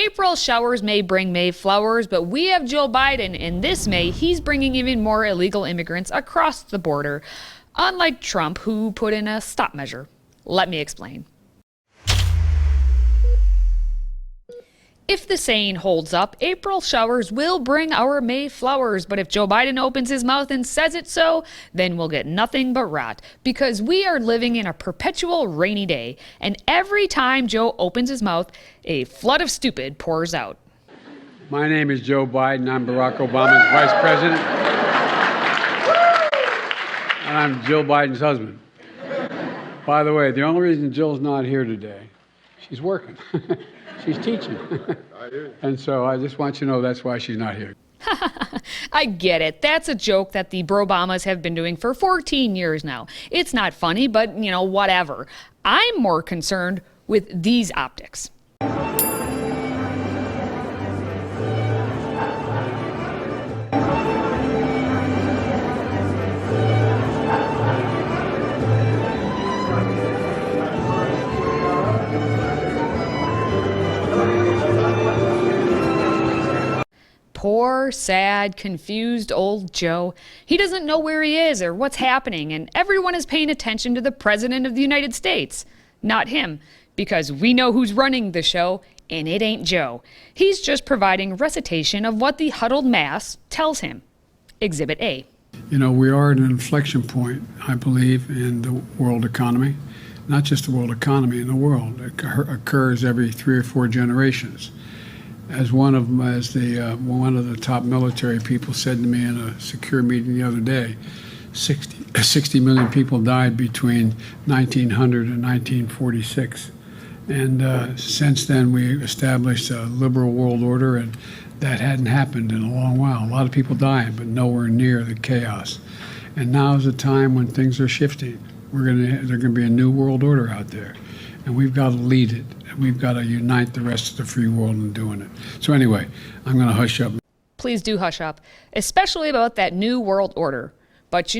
April showers may bring May flowers, but we have Joe Biden, and this May, he's bringing even more illegal immigrants across the border, unlike Trump, who put in a stop measure. Let me explain. If the saying holds up, April showers will bring our May flowers, but if Joe Biden opens his mouth and says it so, then we'll get nothing but rot, because we are living in a perpetual rainy day, and every time Joe opens his mouth, a flood of stupid pours out. My name is Joe Biden. I'm Barack Obama's vice president, and I'm Jill Biden's husband. By the way, the only reason Jill's not here today, she's working. She's teaching. And so I just want you to know that's why she's not here. I get it. That's a joke that the Bro-Obamas have been doing for 14 years now. It's not funny, but, whatever. I'm more concerned with these optics. Poor, sad, confused old Joe. He doesn't know where he is or what's happening, and everyone is paying attention to the President of the United States. Not him, because we know who's running the show, and it ain't Joe. He's just providing recitation of what the huddled mass tells him. Exhibit A. We are at an inflection point, I believe, in the world economy. Not just the world economy, in the world. It occurs every 3 or 4 generations. As one of the top military people said to me in a secure meeting the other day, 60 million people died between 1900 and 1946. And since then, we established a liberal world order, and that hadn't happened in a long while. A lot of people dying, but nowhere near the chaos. And now is a time when things are shifting. There's going to be a new world order out there, and we've got to lead it. We've got to unite the rest of the free world in doing it. So anyway, I'm going to hush up. Please do hush up, especially about that new world order. But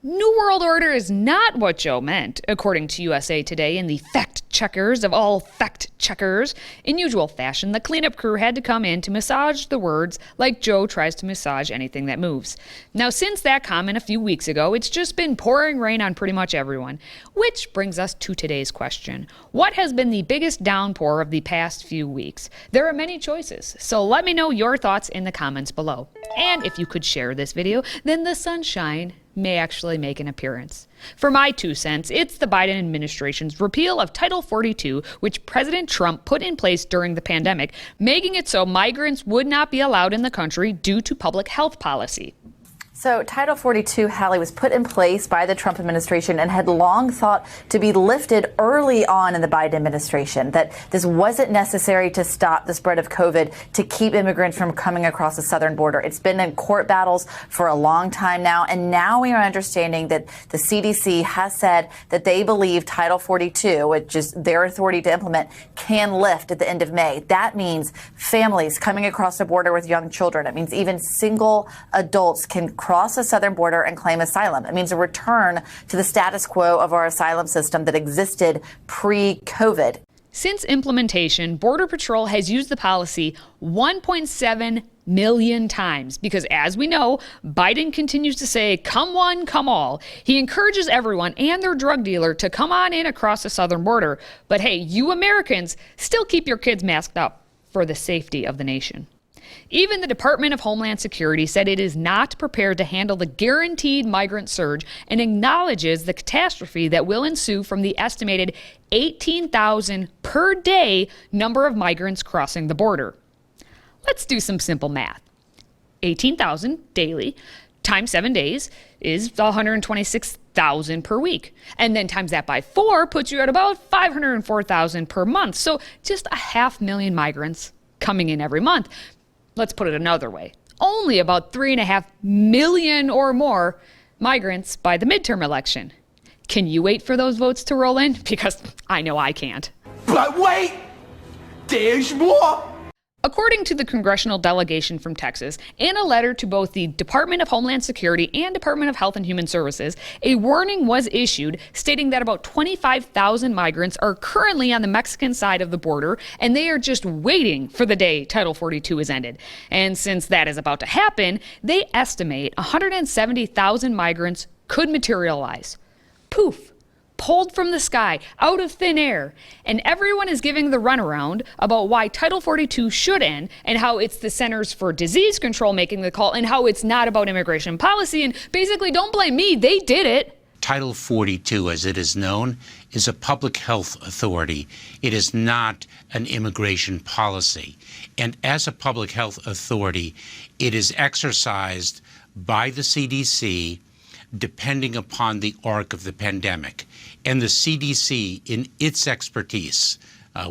New World Order is not what Joe meant, according to USA Today and the fact-checkers of all fact-checkers. In usual fashion, the cleanup crew had to come in to massage the words like Joe tries to massage anything that moves. Now, since that comment a few weeks ago, it's just been pouring rain on pretty much everyone. Which brings us to today's question. What has been the biggest downpour of the past few weeks? There are many choices, so let me know your thoughts in the comments below. And if you could share this video, then the sunshine may actually make an appearance. For my 2 cents, it's the Biden administration's repeal of Title 42, which President Trump put in place during the pandemic, making it so migrants would not be allowed in the country due to public health policy. So Title 42, Hallie, was put in place by the Trump administration and had long thought to be lifted early on in the Biden administration, that this wasn't necessary to stop the spread of COVID, to keep immigrants from coming across the southern border. It's been in court battles for a long time now, and now we are understanding that the CDC has said that they believe Title 42, which is their authority to implement, can lift at the end of May. That means families coming across the border with young children. It means even single adults can cross the southern border and claim asylum. It means a return to the status quo of our asylum system that existed pre-COVID. Since implementation, Border Patrol has used the policy 1.7 million times because, as we know, Biden continues to say, come one, come all. He encourages everyone and their drug dealer to come on in across the southern border. But hey, you Americans, still keep your kids masked up for the safety of the nation. Even the Department of Homeland Security said it is not prepared to handle the guaranteed migrant surge and acknowledges the catastrophe that will ensue from the estimated 18,000 per day number of migrants crossing the border. Let's do some simple math. 18,000 daily times 7 days is 126,000 per week. And then times that by 4 puts you at about 504,000 per month. So just 500,000 migrants coming in every month. Let's put it another way. Only about 3.5 million or more migrants by the midterm election. Can you wait for those votes to roll in? Because I know I can't. But wait, there's more. According to the congressional delegation from Texas, in a letter to both the Department of Homeland Security and Department of Health and Human Services, a warning was issued stating that about 25,000 migrants are currently on the Mexican side of the border, and they are just waiting for the day Title 42 is ended. And since that is about to happen, they estimate 170,000 migrants could materialize. Poof! Pulled from the sky, out of thin air. And everyone is giving the runaround about why Title 42 should end and how it's the Centers for Disease Control making the call and how it's not about immigration policy. And basically, don't blame me, they did it. Title 42, as it is known, is a public health authority. It is not an immigration policy. And as a public health authority, it is exercised by the CDC depending upon the arc of the pandemic. And the CDC, in its expertise,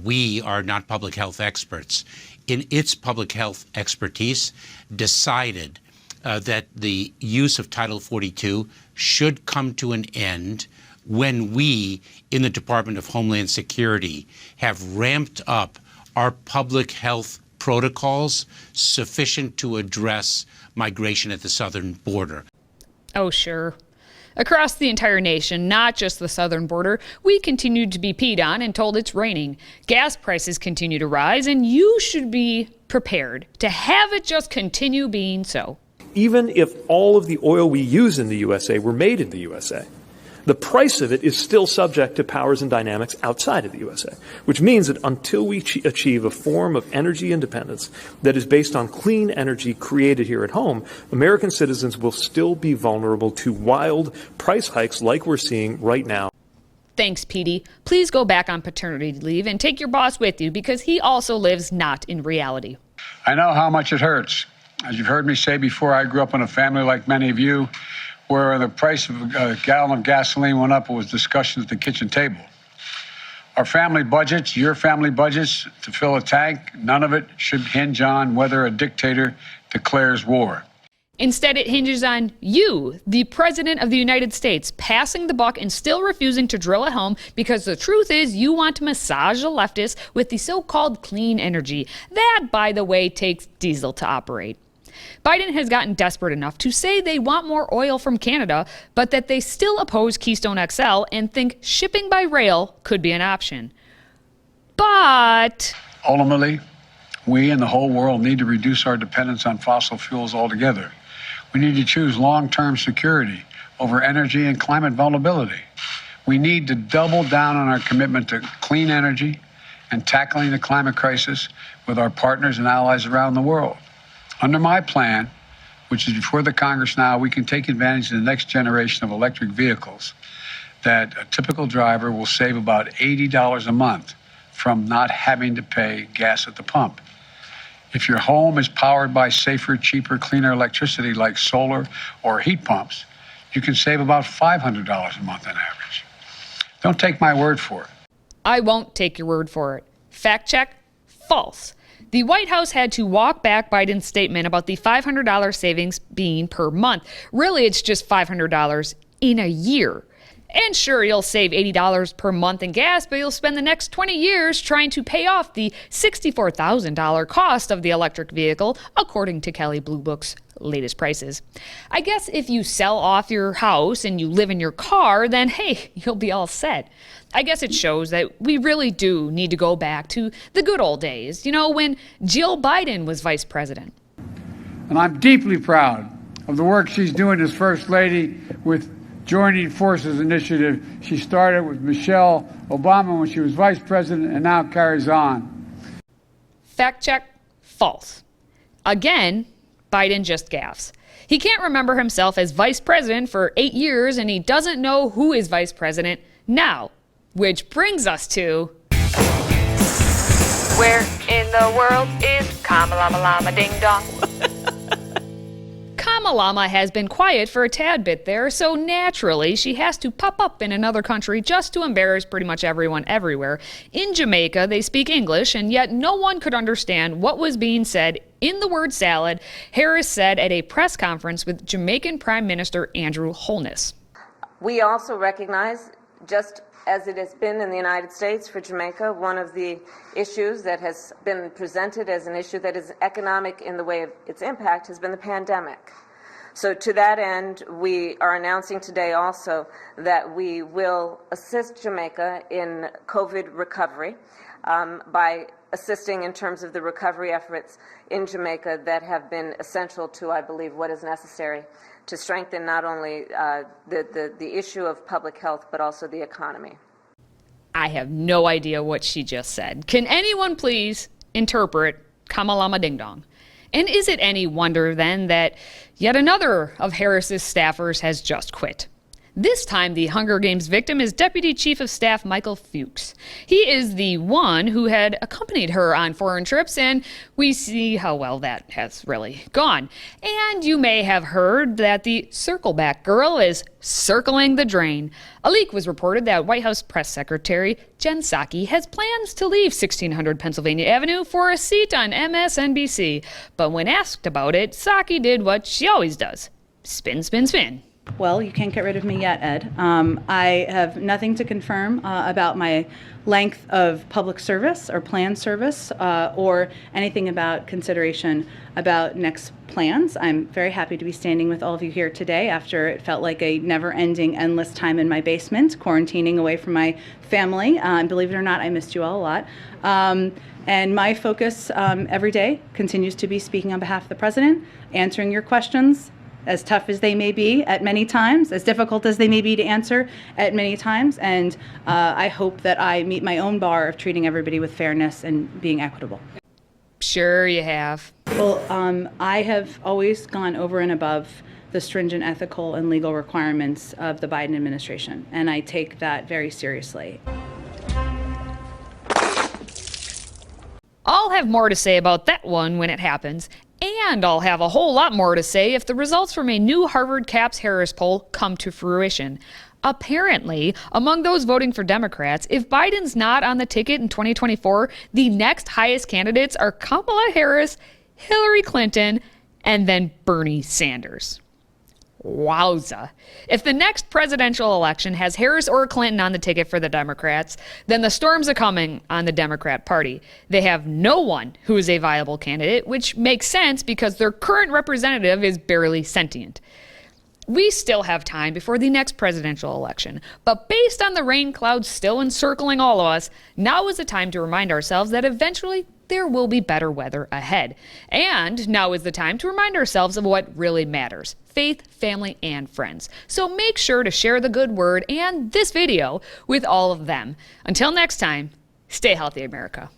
we are not public health experts, in its public health expertise, decided that the use of Title 42 should come to an end when we, in the Department of Homeland Security, have ramped up our public health protocols sufficient to address migration at the southern border. Oh, sure. Across the entire nation, not just the southern border, we continue to be peed on and told it's raining. Gas prices continue to rise, and you should be prepared to have it just continue being so. Even if all of the oil we use in the USA were made in the USA, the price of it is still subject to powers and dynamics outside of the USA, which means that until we achieve a form of energy independence that is based on clean energy created here at home, American citizens will still be vulnerable to wild price hikes like we're seeing right now. Thanks, Petey. Please go back on paternity leave and take your boss with you because he also lives not in reality. I know how much it hurts. As you've heard me say before, I grew up in a family like many of you, where the price of a gallon of gasoline went up, it was discussion at the kitchen table. Our family budgets, your family budgets, to fill a tank, none of it should hinge on whether a dictator declares war. Instead, it hinges on you, the President of the United States, passing the buck and still refusing to drill at home because the truth is you want to massage the leftists with the so-called clean energy. That, by the way, takes diesel to operate. Biden has gotten desperate enough to say they want more oil from Canada, but that they still oppose Keystone XL and think shipping by rail could be an option. But Ultimately, we and the whole world need to reduce our dependence on fossil fuels altogether. We need to choose long-term security over energy and climate vulnerability. We need to double down on our commitment to clean energy and tackling the climate crisis with our partners and allies around the world. Under my plan, which is before the Congress now, we can take advantage of the next generation of electric vehicles that a typical driver will save about $80 a month from not having to pay gas at the pump. If your home is powered by safer, cheaper, cleaner electricity like solar or heat pumps, you can save about $500 a month on average. Don't take my word for it. I won't take your word for it. Fact check, false. The White House had to walk back Biden's statement about the $500 savings being per month. Really, it's just $500 in a year. And sure, you'll save $80 per month in gas, but you'll spend the next 20 years trying to pay off the $64,000 cost of the electric vehicle, according to Kelley Blue Book's latest prices. I guess if you sell off your house and you live in your car, then hey, you'll be all set. I guess it shows that we really do need to go back to the good old days, when Jill Biden was vice president. And I'm deeply proud of the work she's doing as First Lady with Joining Forces initiative she started with Michelle Obama when she was vice president and now carries on. Fact check, false. Again, Biden just gaffes. He can't remember himself as vice president for 8 years and he doesn't know who is vice president now. Which brings us to... Where in the world is Kamala Lama Ding Dong? Kamala has been quiet for a tad bit there, so naturally she has to pop up in another country just to embarrass pretty much everyone everywhere. In Jamaica, they speak English, and yet no one could understand what was being said in the word salad, Harris said at a press conference with Jamaican Prime Minister Andrew Holness. We also recognize just As it has been in the United States for Jamaica, one of the issues that has been presented as an issue that is economic in the way of its impact has been the pandemic. So to that end, we are announcing today also that we will assist Jamaica in COVID recovery by assisting in terms of the recovery efforts in Jamaica that have been essential to, I believe, what is necessary to strengthen not only the issue of public health, but also the economy. I have no idea what she just said. Can anyone please interpret Kamalama Ding Dong? And is it any wonder then that yet another of Harris's staffers has just quit? This time, the Hunger Games victim is Deputy Chief of Staff Michael Fuchs. He is the one who had accompanied her on foreign trips, and we see how well that has really gone. And you may have heard that the circleback girl is circling the drain. A leak was reported that White House Press Secretary Jen Psaki has plans to leave 1600 Pennsylvania Avenue for a seat on MSNBC. But when asked about it, Psaki did what she always does. Spin, spin, spin. Well, you can't get rid of me yet, Ed. I have nothing to confirm about my length of public service or planned service or anything about consideration about next plans. I'm very happy to be standing with all of you here today after it felt like a never-ending, endless time in my basement, quarantining away from my family. And believe it or not, I missed you all a lot. And my focus every day continues to be speaking on behalf of the president, answering your questions, as tough as they may be at many times, as difficult as they may be to answer at many times. And I hope that I meet my own bar of treating everybody with fairness and being equitable. Sure you have. Well, I have always gone over and above the stringent ethical and legal requirements of the Biden administration, and I take that very seriously. I'll have more to say about that one when it happens. And I'll have a whole lot more to say if the results from a new Harvard Caps Harris poll come to fruition. Apparently, among those voting for Democrats, if Biden's not on the ticket in 2024, the next highest candidates are Kamala Harris, Hillary Clinton, and then Bernie Sanders. Wowza. If the next presidential election has Harris or Clinton on the ticket for the Democrats, then the storms are coming on the Democrat Party. They have no one who is a viable candidate, which makes sense because their current representative is barely sentient. We still have time before the next presidential election, but based on the rain clouds still encircling all of us, now is the time to remind ourselves that eventually there will be better weather ahead. And now is the time to remind ourselves of what really matters: faith, family, and friends. So make sure to share the good word and this video with all of them. Until next time, stay healthy, America.